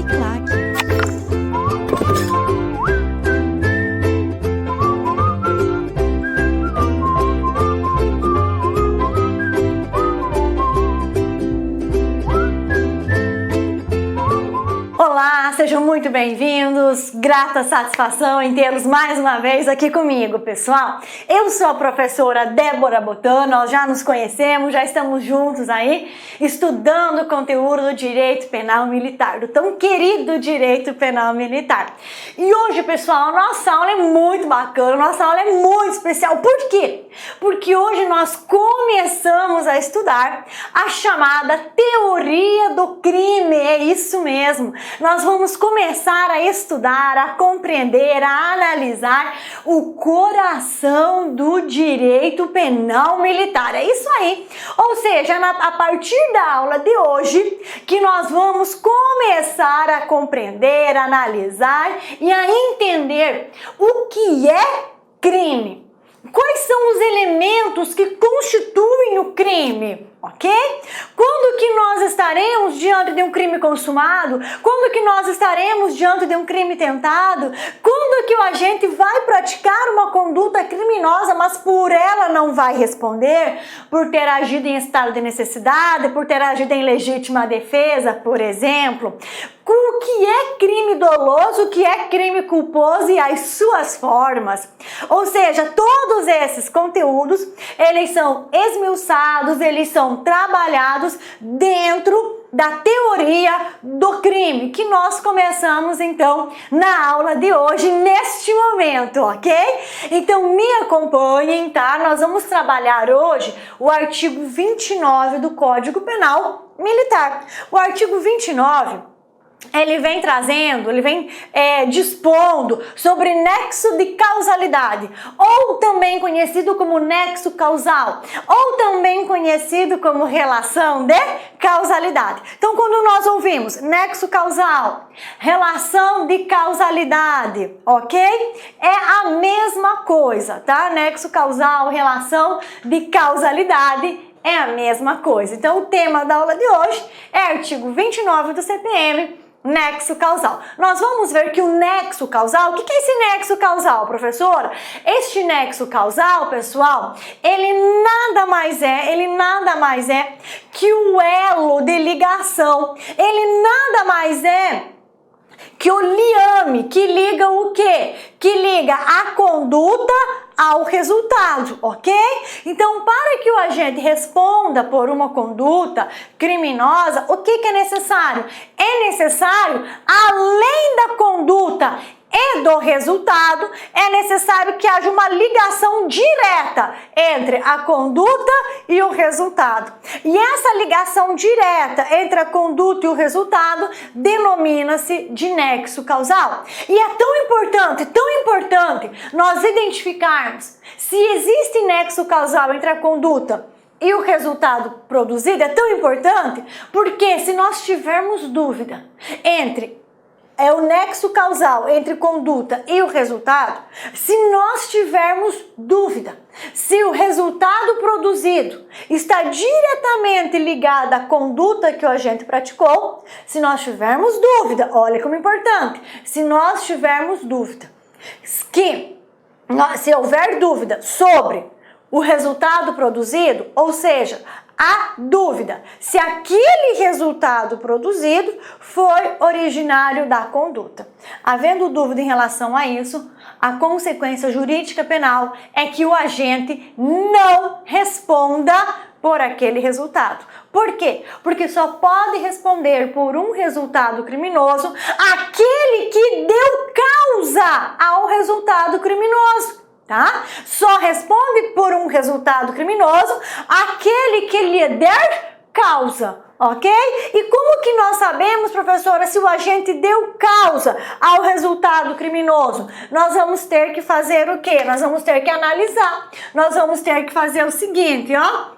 Uniclac. Olá, sejam muito bem-vindos. Grata satisfação em tê-los mais uma vez aqui comigo, pessoal. Eu sou a professora Débora Botan, nós já nos conhecemos, já estamos juntos aí, estudando o conteúdo do Direito Penal Militar, do tão querido Direito Penal Militar. E hoje, pessoal, nossa aula é muito bacana, nossa aula é muito especial. Por quê? Porque hoje nós começamos a estudar a chamada teoria do crime, é isso mesmo. Nós vamos começar a estudar, a compreender, a analisar o coração do direito penal militar. É isso aí. Ou seja, a partir da aula de hoje, que nós vamos começar a compreender, a analisar e a entender o que é crime. Quais são os elementos que constituem o crime, ok? Quando que nós estaremos diante de um crime consumado? Quando que nós estaremos diante de um crime tentado? Quando que o agente vai praticar uma conduta criminosa, mas por ela não vai responder? Por ter agido em estado de necessidade, por ter agido em legítima defesa, por exemplo? O que é crime doloso, o que é crime culposo e as suas formas. Ou seja, todos esses conteúdos, eles são esmiuçados, eles são trabalhados dentro da teoria do crime, que nós começamos então na aula de hoje, neste momento, ok? Então me acompanhem, tá? Nós vamos trabalhar hoje o artigo 29 do Código Penal Militar. O artigo 29, ele vem trazendo, ele vem dispondo sobre nexo de causalidade, ou também conhecido como nexo causal, ou também conhecido como relação de causalidade. Então, quando nós ouvimos nexo causal, relação de causalidade, ok? É a mesma coisa, tá? Nexo causal, relação de causalidade é a mesma coisa. Então, o tema da aula de hoje é artigo 29 do CPM, nexo causal. Nós vamos ver que o nexo causal, o que é esse nexo causal, professora? Este nexo causal, pessoal, ele nada mais é que o elo de ligação. Ele nada mais é que o liame, que liga o quê? Que liga a conduta ao resultado, ok? Então, para que o agente responda por uma conduta criminosa, o que é necessário? É necessário, além da conduta e do resultado, é necessário que haja uma ligação direta entre a conduta e o resultado. E essa ligação direta entre a conduta e o resultado denomina-se de nexo causal. E é tão importante nós identificarmos se existe nexo causal entre a conduta e o resultado produzido. É tão importante porque se nós tivermos dúvida entre o nexo causal entre conduta e o resultado, se nós tivermos dúvida se o resultado produzido está diretamente ligado à conduta que o agente praticou, se nós tivermos dúvida, olha como é importante, se nós tivermos dúvida, se houver dúvida sobre o resultado produzido, ou seja, a dúvida se aquele resultado produzido foi originário da conduta. Havendo dúvida em relação a isso, a consequência jurídica penal é que o agente não responda por aquele resultado. Por quê? Porque só pode responder por um resultado criminoso aquele que deu causa ao resultado criminoso. Tá? Só responde por um resultado criminoso aquele que lhe der causa, ok? E como que nós sabemos, professora, se o agente deu causa ao resultado criminoso? Nós vamos ter que fazer o quê? Nós vamos ter que analisar. Nós vamos ter que fazer o seguinte, ó.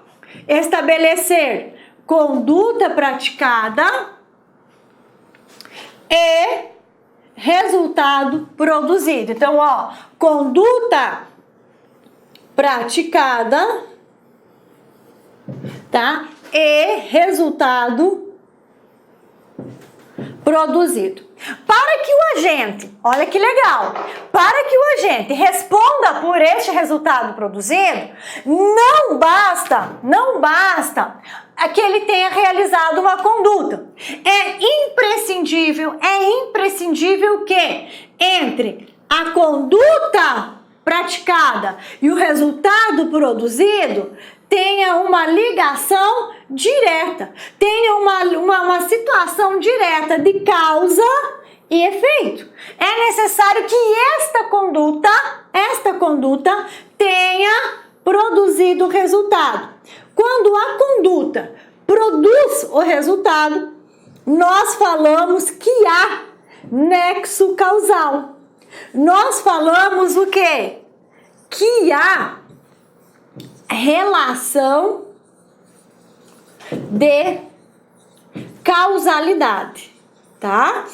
Estabelecer conduta praticada e resultado produzido. Então, ó, conduta praticada, tá? E resultado produzido. Para que o agente, olha que legal, para que o agente responda por este resultado produzido, não basta que ele tenha realizado uma conduta. É imprescindível que entre a conduta praticada e o resultado produzido tenha uma ligação direta, tenha uma situação direta de causa e efeito. É necessário que esta conduta tenha produzido o resultado. Quando a conduta produz o resultado, nós falamos que há nexo causal. Nós falamos o quê? Que há relação de causalidade, tá?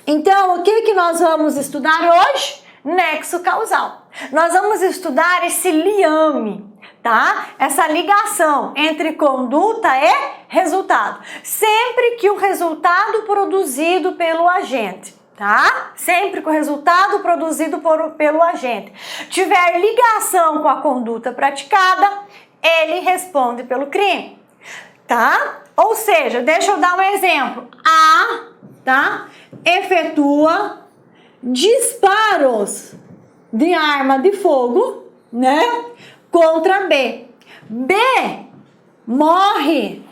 Então, o que nós vamos estudar hoje? Nexo causal. Nós vamos estudar esse liame, tá? Essa ligação entre conduta e resultado. Sempre que o resultado produzido pelo agente, tá? Sempre que o resultado produzido pelo agente tiver ligação com a conduta praticada, ele responde pelo crime, tá? Ou seja, deixa eu dar um exemplo. A, tá? Efetua disparos de arma de fogo, né? Contra B. B morre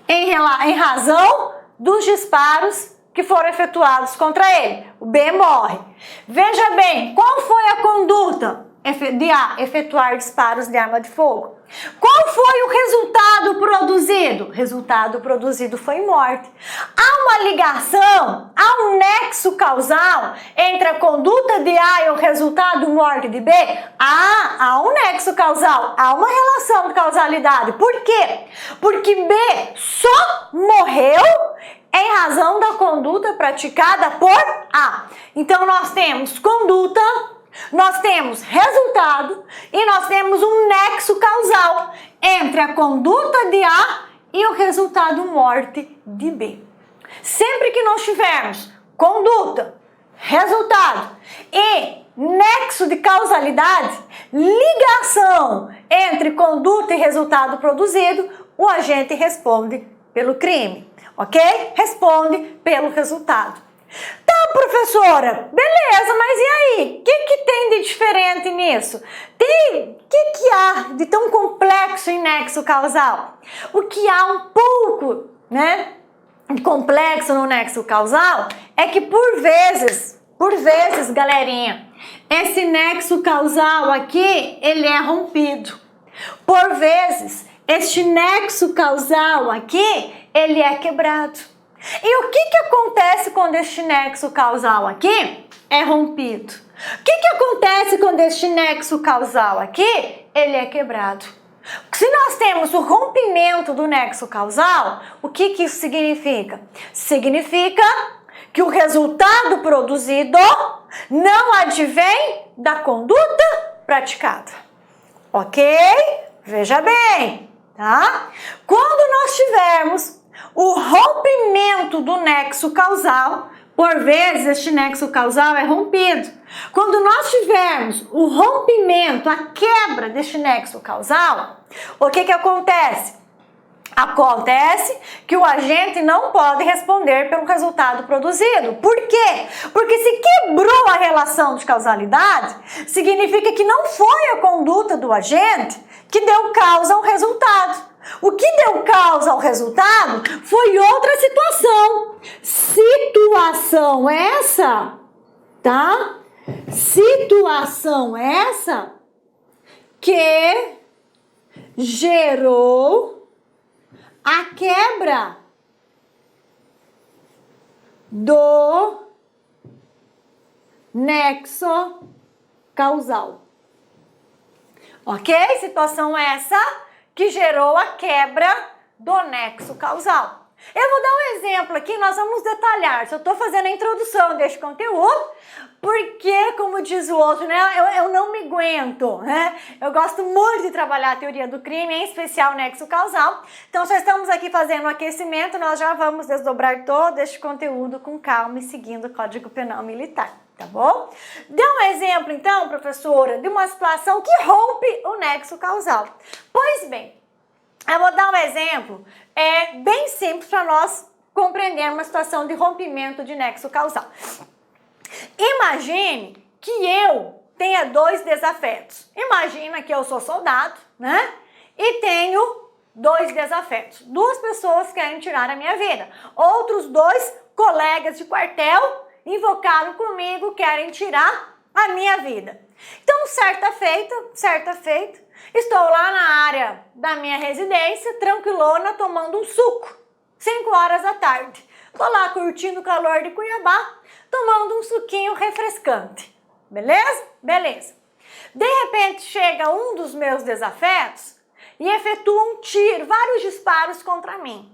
em razão dos disparos que foram efetuados contra ele. O B morre. Veja bem, qual foi a conduta de A? Efetuar disparos de arma de fogo. Qual foi o resultado produzido? O resultado produzido foi morte. Há uma ligação, há um nexo causal entre a conduta de A e o resultado morte de B? Há um nexo causal, há uma relação de causalidade. Por quê? Porque B só morreu em razão da conduta praticada por A. Então, nós temos conduta, nós temos resultado e nós temos um nexo causal entre a conduta de A e o resultado morte de B. Sempre que nós tivermos conduta, resultado e nexo de causalidade, ligação entre conduta e resultado produzido, o agente responde pelo crime, ok? Responde pelo resultado. Tá, professora, beleza, mas e aí? O que tem de diferente nisso? O que há de tão complexo em nexo causal? O que há um pouco, né, complexo no nexo causal é que por vezes, galerinha, esse nexo causal aqui, ele é rompido. Por vezes, este nexo causal aqui, ele é quebrado. E o que acontece quando este nexo causal aqui é rompido? O que acontece quando este nexo causal aqui, ele é quebrado? Se nós temos o rompimento do nexo causal, o que isso significa? Significa que o resultado produzido não advém da conduta praticada. Ok? Veja bem, tá? Quando nós tivermos o rompimento do nexo causal, por vezes este nexo causal é rompido. Quando nós tivermos o rompimento, a quebra deste nexo causal, o que acontece? Acontece que o agente não pode responder pelo resultado produzido. Por quê? Porque se quebrou a relação de causalidade, significa que não foi a conduta do agente que deu causa ao resultado. O que deu causa ao resultado foi outra situação. Situação essa, tá? Situação essa que gerou a quebra do nexo causal. Ok? Situação essa que gerou a quebra do nexo causal. Eu vou dar um exemplo aqui, nós vamos detalhar. Só estou fazendo a introdução deste conteúdo, porque, como diz o outro, né, eu não me aguento, né? Eu gosto muito de trabalhar a teoria do crime, em especial o nexo causal. Então, já estamos aqui fazendo o aquecimento, nós já vamos desdobrar todo este conteúdo com calma e seguindo o Código Penal Militar, tá bom? Dê um exemplo, então, professora, de uma situação que rompe o nexo causal. Pois bem, eu vou dar um exemplo bem simples para nós compreendermos uma situação de rompimento de nexo causal. Imagine que eu tenha dois desafetos. Imagina que eu sou soldado, né? E tenho dois desafetos. Duas pessoas querem tirar a minha vida. Outros dois colegas de quartel invocaram comigo, querem tirar a minha vida. Então, certa feita, estou lá na área da minha residência, tranquilona, tomando um suco, 5 horas da tarde. Tô lá curtindo o calor de Cuiabá, tomando um suquinho refrescante. Beleza? Beleza. De repente, chega um dos meus desafetos e efetua um tiro, vários disparos contra mim.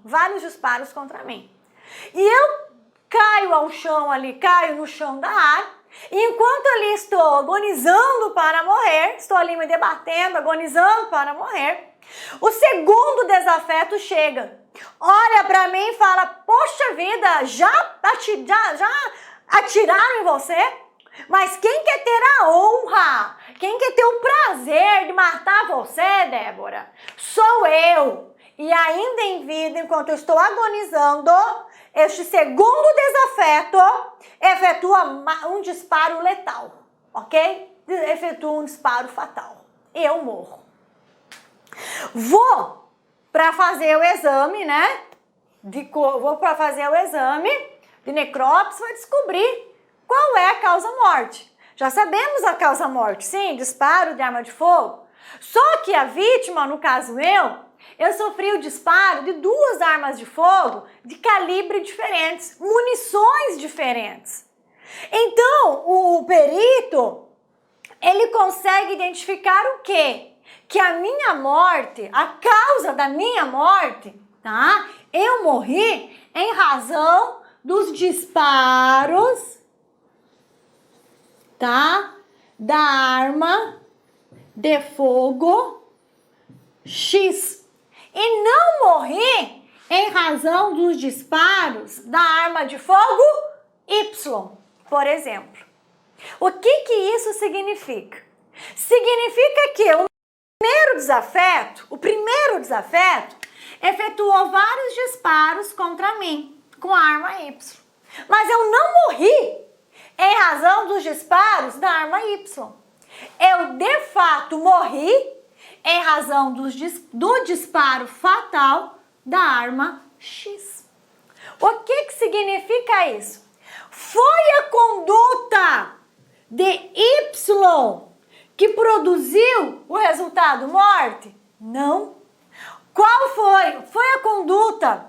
E eu caio ao chão ali, caio no chão da área. E enquanto ali estou agonizando para morrer, estou ali me debatendo, agonizando para morrer, o segundo desafeto chega, olha para mim e fala: poxa vida, já atiraram em você? Mas quem quer ter a honra? Quem quer ter o prazer de matar você, Débora? Sou eu. E ainda em vida, enquanto eu estou agonizando, este segundo desafeto efetua um disparo letal, ok? Efetua um disparo fatal. Eu morro. Vou para fazer o exame, né? Vou para fazer o exame de necrópsia para descobrir qual é a causa-morte. Já sabemos a causa-morte, sim, disparo de arma de fogo. Só que a vítima, no caso eu sofri o disparo de 2 armas de fogo de calibre diferentes, munições diferentes. Então, o perito, ele consegue identificar o quê? Que a minha morte, a causa da minha morte, tá? Eu morri em razão dos disparos, tá? Da arma de fogo X. E não morri em razão dos disparos da arma de fogo Y, por exemplo. O que isso significa? Significa que o primeiro desafeto efetuou vários disparos contra mim com a arma Y. Mas eu não morri em razão dos disparos da arma Y. Eu, de fato, morri em razão do disparo fatal da arma X. O que significa isso? Foi a conduta de Y que produziu o resultado morte? Não. Qual foi? Foi a conduta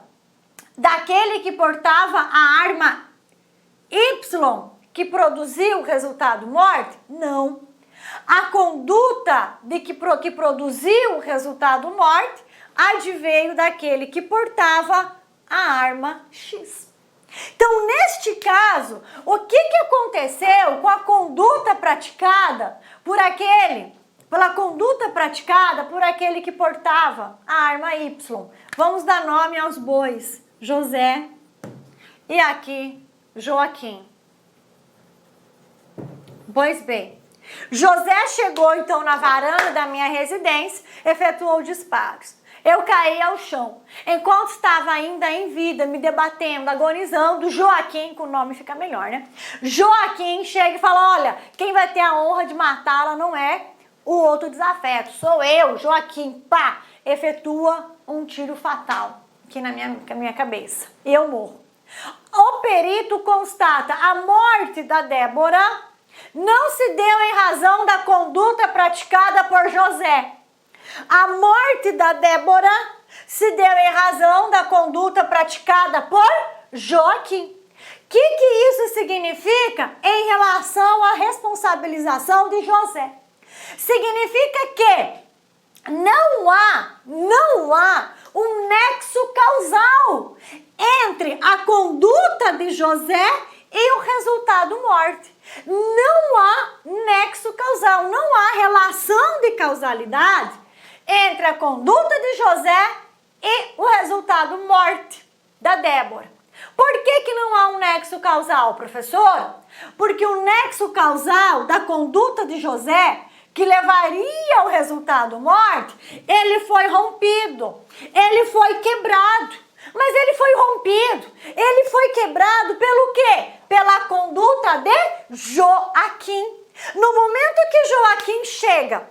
daquele que portava a arma Y que produziu o resultado morte? Não. A conduta que produziu o resultado morte adveio daquele que portava a arma X. Então, neste caso, o que aconteceu com a conduta praticada pela conduta praticada por aquele que portava a arma Y? Vamos dar nome aos bois, José e aqui Joaquim. Pois bem, José chegou então na varanda da minha residência, efetuou disparos. Eu caí ao chão. Enquanto estava ainda em vida, me debatendo, agonizando, Joaquim, com o nome fica melhor, né? Joaquim chega e fala: olha, quem vai ter a honra de matá-la não é o outro desafeto, sou eu, Joaquim. Pá, efetua um tiro fatal aqui na minha cabeça. Eu morro. O perito constata a morte da Débora não se deu em razão da conduta praticada por José. A morte da Débora se deu em razão da conduta praticada por Joaquim. O que isso significa em relação à responsabilização de José? Significa que não há um nexo causal entre a conduta de José e o resultado morte. Não há nexo causal, não há relação de causalidade entre a conduta de José e o resultado morte da Débora. Por que não há um nexo causal, professor? Porque o nexo causal da conduta de José, que levaria ao resultado morte, ele foi rompido, ele foi quebrado. Mas ele foi rompido, ele foi quebrado pelo quê? Pela conduta de Joaquim. No momento que Joaquim chega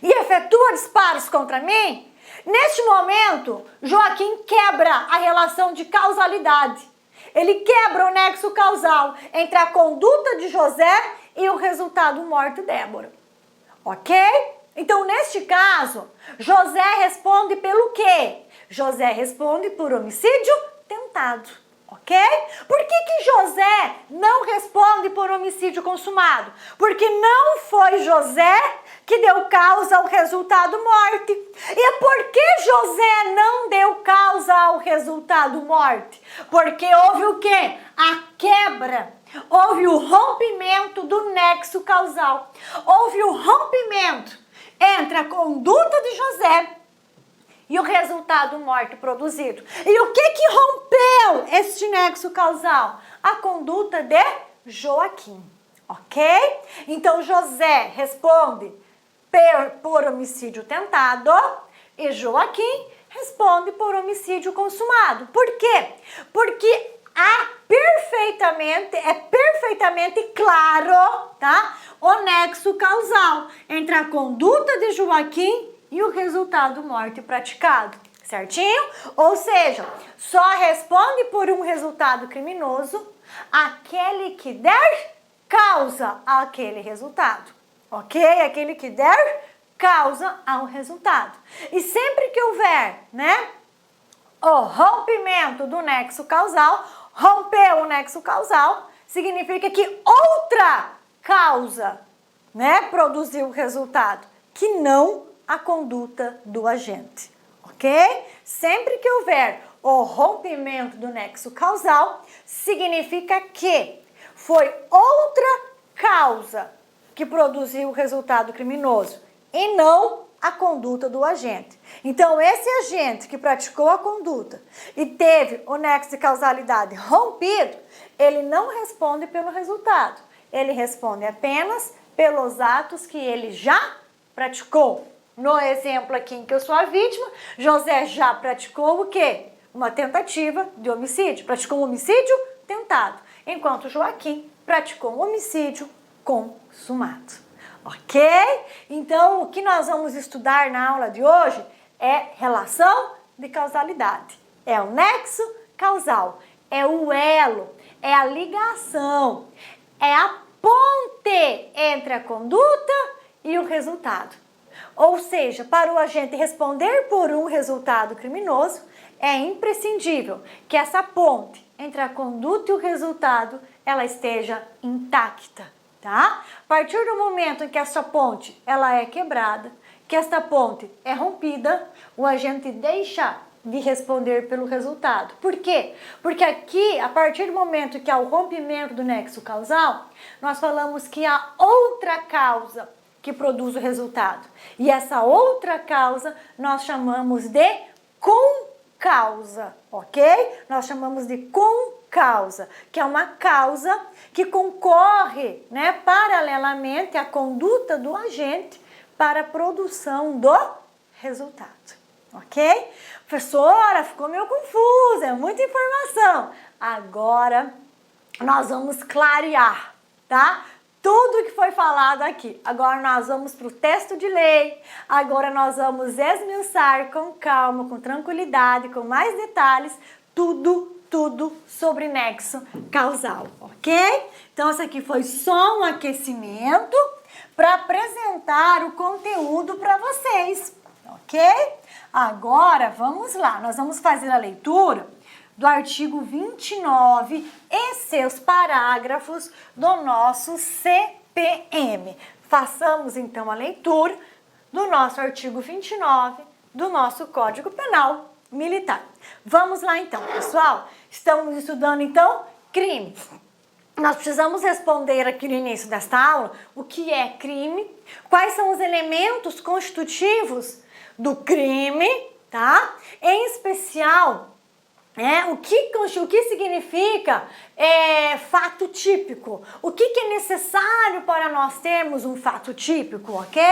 e efetua disparos contra mim, neste momento, Joaquim quebra a relação de causalidade. Ele quebra o nexo causal entre a conduta de José e o resultado morte de Débora. Ok? Então, neste caso, José responde pelo quê? José responde por homicídio tentado. Ok? Por que José não responde por homicídio consumado? Porque não foi José que deu causa ao resultado morte. E por que José não deu causa ao resultado morte? Porque houve o quê? A quebra. Houve o rompimento do nexo causal. Houve o rompimento entre a conduta de José e o resultado morte produzido. E o que rompeu este nexo causal? A conduta de Joaquim, ok? Então José responde por homicídio tentado e Joaquim responde por homicídio consumado. Por quê? Porque é perfeitamente claro, tá? O nexo causal entre a conduta de Joaquim e o resultado morte praticado, certinho? Ou seja, só responde por um resultado criminoso aquele que der causa àquele resultado, ok? Aquele que der causa ao resultado. E sempre que houver, né, o rompimento do nexo causal, rompeu o nexo causal, significa que outra causa, né, produziu o resultado, que não a conduta do agente, ok? Sempre que houver o rompimento do nexo causal, significa que foi outra causa que produziu o resultado criminoso e não a conduta do agente. Então, esse agente que praticou a conduta e teve o nexo de causalidade rompido, ele não responde pelo resultado, ele responde apenas pelos atos que ele já praticou. No exemplo aqui em que eu sou a vítima, José já praticou o quê? Uma tentativa de homicídio. Praticou um homicídio tentado. Enquanto Joaquim praticou um homicídio consumado. Ok? Então, o que nós vamos estudar na aula de hoje é relação de causalidade. É o nexo causal. É o elo. É a ligação. É a ponte entre a conduta e o resultado. Ou seja, para o agente responder por um resultado criminoso, é imprescindível que essa ponte entre a conduta e o resultado, ela esteja intacta, tá? A partir do momento em que essa ponte, ela é quebrada, que esta ponte é rompida, o agente deixa de responder pelo resultado. Por quê? Porque aqui, a partir do momento que há o rompimento do nexo causal, nós falamos que há outra causa que produz o resultado. E essa outra causa nós chamamos de concausa, ok? Nós chamamos de concausa, que é uma causa que concorre, né, paralelamente à conduta do agente para a produção do resultado, ok? Professora, ficou meio confusa, é muita informação. Agora nós vamos clarear, tá? Tudo que foi falado aqui. Agora nós vamos para o texto de lei, agora nós vamos esmiuçar com calma, com tranquilidade, com mais detalhes, tudo sobre nexo causal, ok? Então, isso aqui foi só um aquecimento para apresentar o conteúdo para vocês, ok? Agora, vamos lá, nós vamos fazer a leitura do artigo 29 e seus parágrafos do nosso CPM. Façamos então a leitura do nosso artigo 29 do nosso Código Penal militar. Vamos lá então, pessoal. Estamos estudando então crime. Nós precisamos responder aqui no início desta aula o que é crime, quais são os elementos constitutivos do crime, tá? Em especial, o que significa fato típico, o que é necessário para nós termos um fato típico, ok?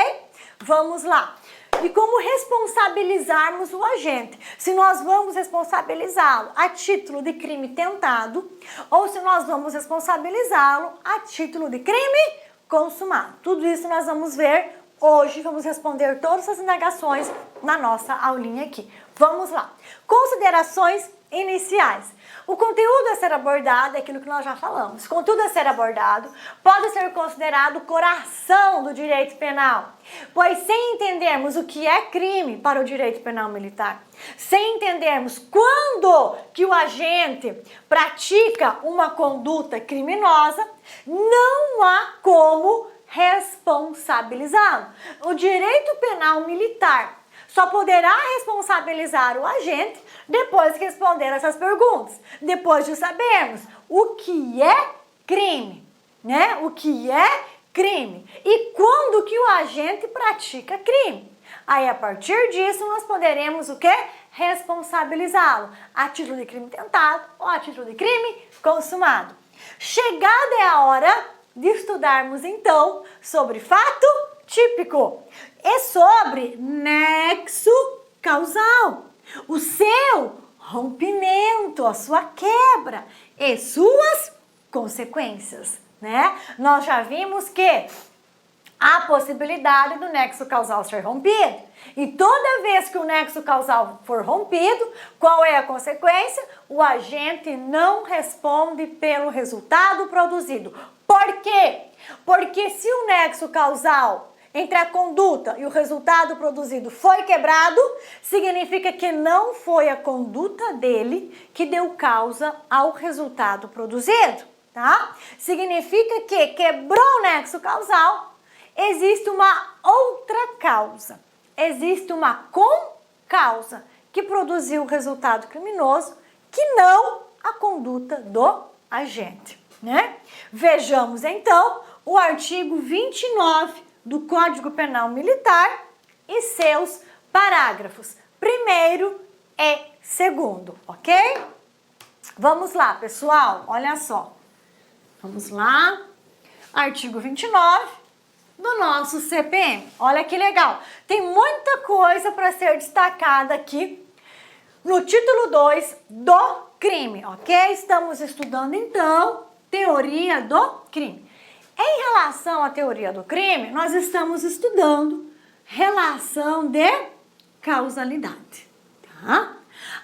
Vamos lá. E como responsabilizarmos o agente, se nós vamos responsabilizá-lo a título de crime tentado ou se nós vamos responsabilizá-lo a título de crime consumado. Tudo isso nós vamos ver hoje, vamos responder todas as indagações na nossa aulinha aqui. Vamos lá. Considerações iniciais. O conteúdo a ser abordado é aquilo que nós já falamos. O conteúdo a ser abordado pode ser considerado o coração do direito penal, pois sem entendermos o que é crime para o direito penal militar, sem entendermos quando que o agente pratica uma conduta criminosa, não há como responsabilizá-lo. O direito penal militar só poderá responsabilizar o agente depois que responder essas perguntas, depois de sabermos o que é crime, né? O que é crime e quando que o agente pratica crime. Aí, a partir disso, nós poderemos o quê? Responsabilizá-lo a título de crime tentado ou a título de crime consumado. Chegada é a hora de estudarmos, então, sobre fato típico e sobre nexo causal, o seu rompimento, a sua quebra e suas consequências, né? Nós já vimos que há possibilidade do nexo causal ser rompido. E toda vez que o nexo causal for rompido, qual é a consequência? O agente não responde pelo resultado produzido. Por quê? Porque se o nexo causal entre a conduta e o resultado produzido foi quebrado, significa que não foi a conduta dele que deu causa ao resultado produzido, tá? Significa que quebrou o nexo causal, existe uma outra causa, existe uma concausa que produziu o resultado criminoso, que não a conduta do agente, né? Vejamos então o artigo 29 do Código Penal Militar e seus parágrafos 1º e 2º, ok? Vamos lá, pessoal, olha só. Vamos lá, artigo 29 do nosso CPM. Olha que legal, tem muita coisa para ser destacada aqui no título 2 do crime, ok? Estamos estudando, então, teoria do crime. Em relação à teoria do crime, nós estamos estudando relação de causalidade, tá?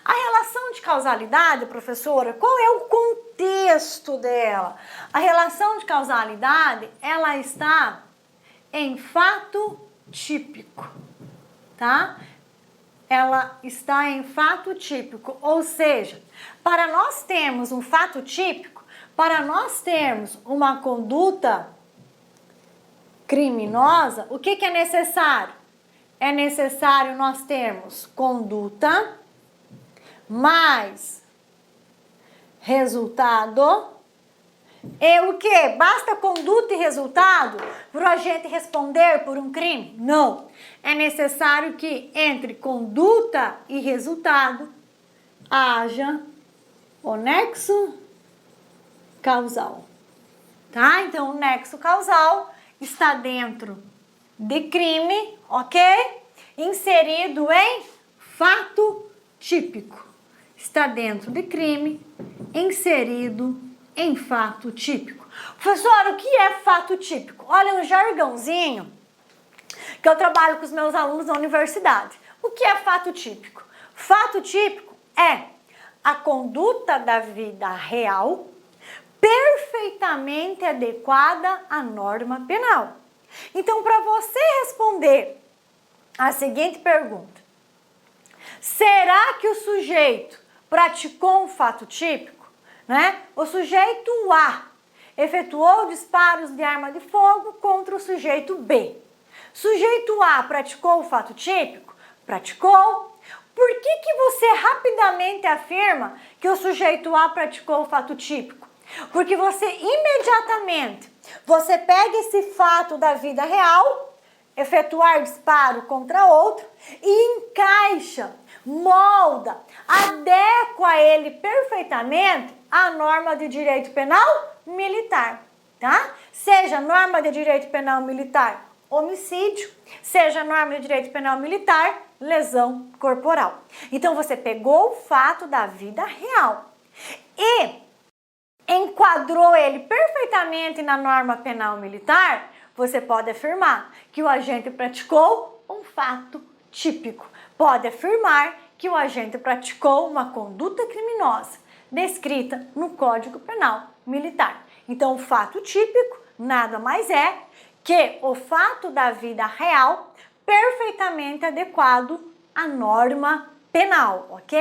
A relação de causalidade, professora, qual é o contexto dela? A relação de causalidade, ela está em fato típico, tá? Ela está em fato típico, ou seja, para nós termos um fato típico, para nós termos uma conduta criminosa, o que é necessário? É necessário nós termos conduta mais resultado e o que? Basta conduta e resultado para o agente responder por um crime? Não. É necessário que entre conduta e resultado haja o nexo causal, tá? Então, o nexo causal está dentro de crime, ok? Inserido em fato típico. Está dentro de crime, inserido em fato típico. Professor, o que é fato típico? Olha, um jargãozinho que eu trabalho com os meus alunos na universidade. O que é fato típico? Fato típico é a conduta da vida real perfeitamente adequada à norma penal. Então, para você responder a seguinte pergunta: será que o sujeito praticou um fato típico? Né? O sujeito A efetuou disparos de arma de fogo contra o sujeito B. Sujeito A praticou o fato típico? Praticou. Por que você rapidamente afirma que o sujeito A praticou o fato típico? Porque você imediatamente, você pega esse fato da vida real, efetuar disparo contra outro e encaixa, molda, adequa ele perfeitamente à norma de direito penal militar, tá? Seja norma de direito penal militar homicídio, seja norma de direito penal militar lesão corporal. Então você pegou o fato da vida real e enquadrou ele perfeitamente na norma penal militar, você pode afirmar que o agente praticou um fato típico. Pode afirmar que o agente praticou uma conduta criminosa descrita no Código Penal Militar. Então, o fato típico nada mais é que o fato da vida real perfeitamente adequado à norma penal, ok?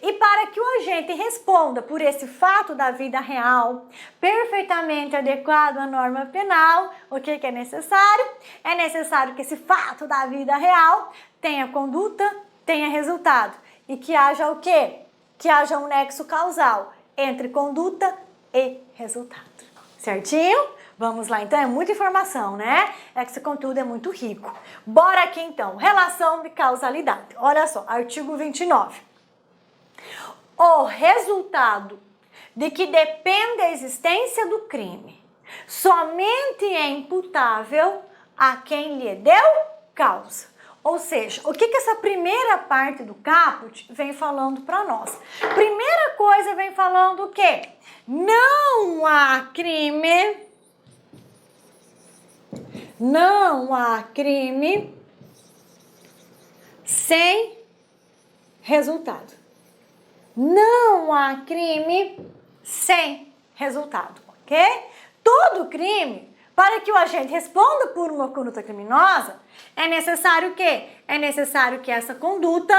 E para que o agente responda por esse fato da vida real perfeitamente adequado à norma penal, o que é necessário? É necessário que esse fato da vida real tenha conduta, tenha resultado e que haja o quê? Que haja um nexo causal entre conduta e resultado. Certinho? Vamos lá, então é muita informação, né? É que esse conteúdo é muito rico. Bora aqui então, relação de causalidade. Olha só, artigo 29. O resultado de que depende a existência do crime somente é imputável a quem lhe deu causa. Ou seja, o que essa primeira parte do caput vem falando para nós? Primeira coisa vem falando o quê? Não há crime sem resultado. Não há crime sem resultado, ok? Todo crime, para que o agente responda por uma conduta criminosa, é necessário o quê? É necessário que essa conduta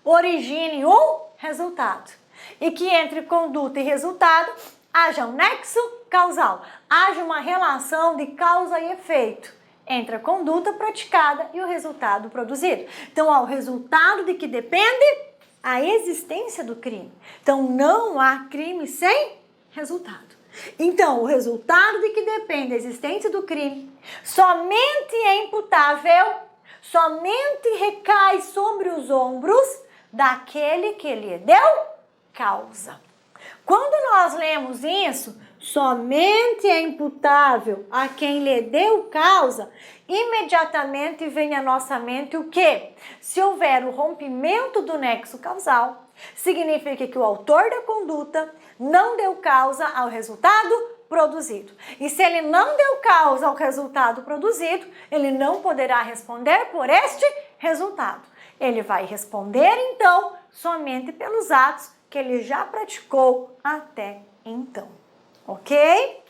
origine um resultado. E que entre conduta e resultado haja um nexo causal, haja uma relação de causa e efeito entre a conduta praticada e o resultado produzido. Então, ó, o resultado de que depende a existência do crime. Então, não há crime sem resultado. Então, o resultado de que depende a existência do crime somente é imputável, somente recai sobre os ombros daquele que lhe deu causa. Quando nós lemos isso, somente é imputável a quem lhe deu causa, imediatamente vem à nossa mente o quê? Se houver o rompimento do nexo causal, significa que o autor da conduta não deu causa ao resultado produzido. E se ele não deu causa ao resultado produzido, ele não poderá responder por este resultado. Ele vai responder, então, somente pelos atos que ele já praticou até então. Ok?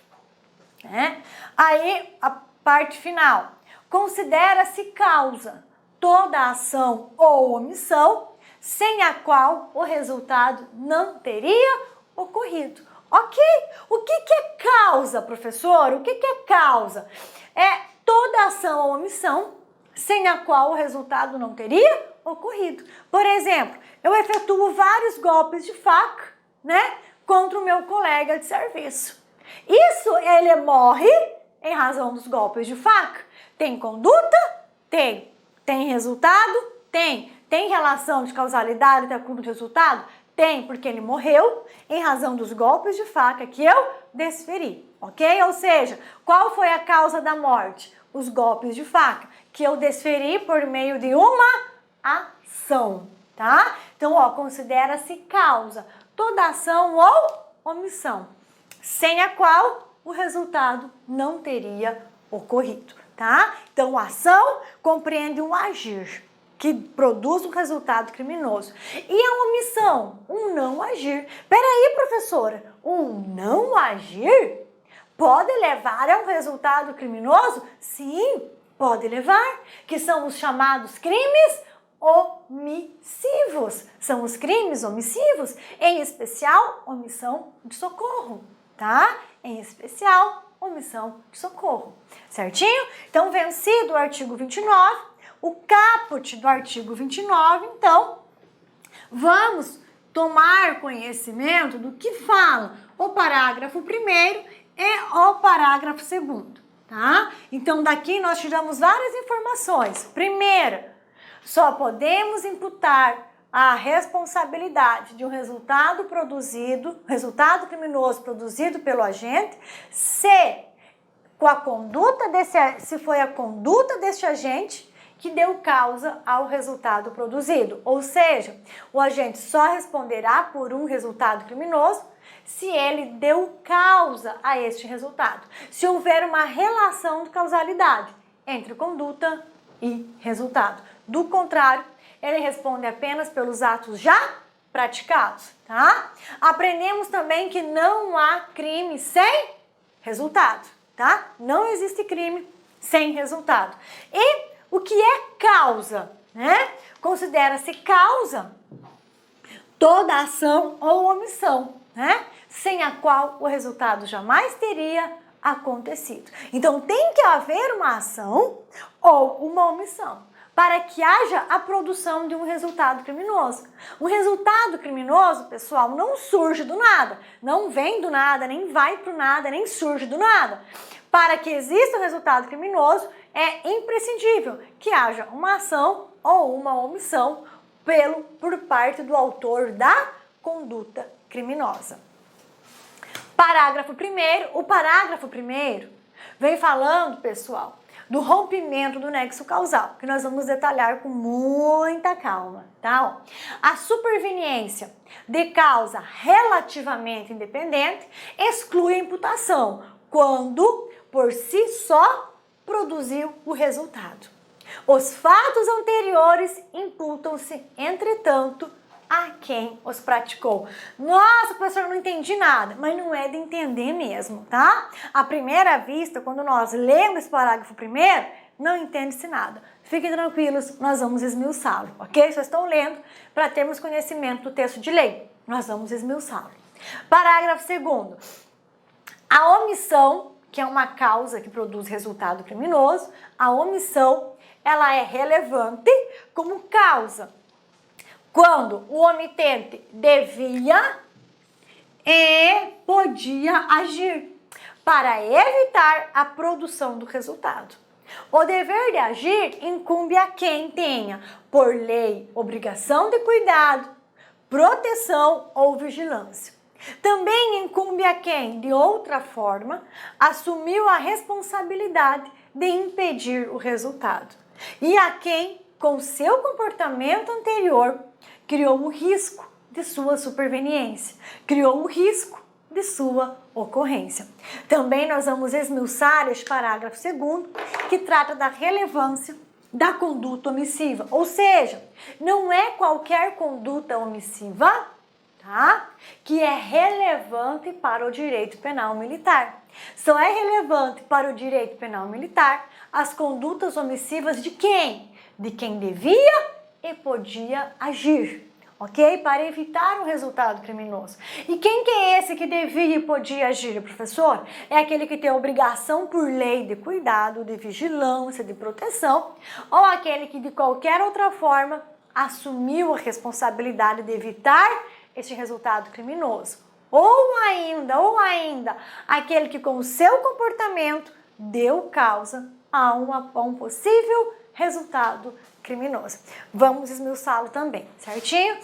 Aí, a parte final. Considera-se causa toda ação ou omissão sem a qual o resultado não teria ocorrido. Ok? O que é causa, professor? O que é causa? É toda ação ou omissão sem a qual o resultado não teria ocorrido. Por exemplo, eu efetuo vários golpes de faca, né, contra o meu colega de serviço. Isso, ele morre em razão dos golpes de faca? Tem conduta? Tem. Tem resultado? Tem. Tem relação de causalidade com o resultado? Tem, porque ele morreu em razão dos golpes de faca que eu desferi, ok? Ou seja, qual foi a causa da morte? Os golpes de faca que eu desferi por meio de uma ação, tá? Então, ó, considera-se causa toda ação ou omissão, sem a qual o resultado não teria ocorrido, tá? Então, a ação compreende um agir que produz um resultado criminoso. E a omissão? Um não agir. Peraí, professora, um não agir pode levar a um resultado criminoso? Sim, pode levar, que são os chamados crimes omissivos. São os crimes omissivos, em especial, omissão de socorro, tá? Em especial, omissão de socorro. Certinho? Então, vencido o artigo 29, o caput do artigo 29, então, Vamos tomar conhecimento do que fala o parágrafo 1º e o parágrafo 2º, tá? Então, daqui nós tiramos várias informações. Primeira, só podemos imputar a responsabilidade de um resultado criminoso produzido pelo agente, se foi a conduta desse agente que deu causa ao resultado produzido. Ou seja, o agente só responderá por um resultado criminoso se ele deu causa a este resultado. Se houver uma relação de causalidade entre conduta e resultado. Do contrário, ele responde apenas pelos atos já praticados, tá? Aprendemos também que não há crime sem resultado, tá? Não existe crime sem resultado. E o que é causa, né? Considera-se causa toda ação ou omissão, né? Sem a qual o resultado jamais teria acontecido. Então, tem que haver uma ação ou uma omissão para que haja a produção de um resultado criminoso. Um resultado criminoso, pessoal, não surge do nada, não vem do nada, nem vai pro nada, nem surge do nada. Para que exista um resultado criminoso, é imprescindível que haja uma ação ou uma omissão por parte do autor da conduta criminosa. O parágrafo 1º vem falando, pessoal, do rompimento do nexo causal, que nós vamos detalhar com muita calma, tá? A superveniência de causa relativamente independente exclui a imputação quando, por si só, produziu o resultado. Os fatos anteriores imputam-se, entretanto, a quem os praticou. Nossa, professor, não entendi nada. Mas não é de entender mesmo, tá? À primeira vista, quando nós lemos esse parágrafo 1º, não entende-se nada. Fiquem tranquilos, nós vamos esmiuçá-lo, ok? Só estão lendo para termos conhecimento do texto de lei. Nós vamos esmiuçá-lo. Parágrafo 2º. A omissão, que é uma causa que produz resultado criminoso, a omissão, ela é relevante como causa quando o omitente devia e podia agir para evitar a produção do resultado. O dever de agir incumbe a quem tenha, por lei, obrigação de cuidado, proteção ou vigilância. Também incumbe a quem, de outra forma, assumiu a responsabilidade de impedir o resultado. E a quem, com seu comportamento anterior, criou o risco de sua superveniência, criou o risco de sua ocorrência. Também nós vamos esmiuçar este parágrafo 2º, que trata da relevância da conduta omissiva, ou seja, não é qualquer conduta omissiva, tá? Que é relevante para o direito penal militar. Só é relevante para o direito penal militar as condutas omissivas de quem? De quem devia e podia agir, ok? Para evitar um resultado criminoso. E quem que é esse que devia e podia agir, professor? É aquele que tem a obrigação por lei de cuidado, de vigilância, de proteção, ou aquele que de qualquer outra forma assumiu a responsabilidade de evitar este resultado criminoso. Ou ainda, aquele que com o seu comportamento deu causa a um possível resultado criminoso. Vamos esmiuçá-lo também, certinho?